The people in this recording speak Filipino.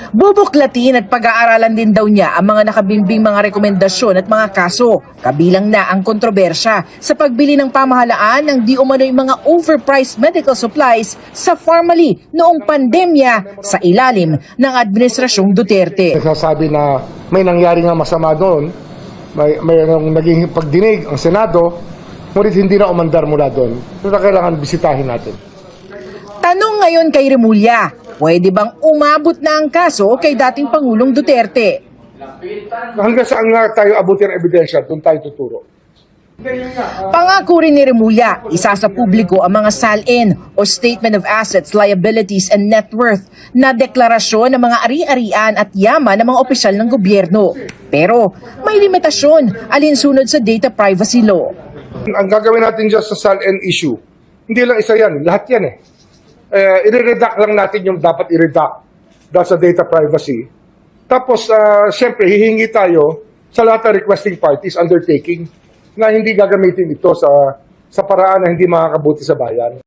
Bubuklatin at pag-aaralan din daw niya ang mga nakabimbing mga rekomendasyon at mga kaso, kabilang na ang kontrobersya sa pagbili ng pamahalaan ng di umano'y mga overpriced medical supplies sa Pharmally noong pandemya sa ilalim ng Administrasyong Duterte. Nagsasabi na may nangyari nga masama doon, mayroong naging pagdinig ang Senado, ngunit hindi na umandar mula doon. So kailangan bisitahin natin. Tanong ngayon kay Remulla, pwede bang umabot na ang kaso kay dating Pangulong Duterte? Hanggang saan nga tayo abutin ang ebidensya, doon tayo tuturo. Pangako rin ni Remulla, isa sa publiko ang mga SALN o Statement of Assets, Liabilities and Net Worth na deklarasyon ng mga ari-arian at yaman ng mga opisyal ng gobyerno. Pero may limitasyon alinsunod sa data privacy law. Ang gagawin natin dyan sa SALN issue, hindi lang isa yan, lahat yan eh. I-redact lang natin yung dapat i-redact dahil sa data privacy. Tapos, siyempre, hihingi tayo sa lahat ng requesting parties undertaking na hindi gagamitin ito sa paraan na hindi makakabuti sa bayan.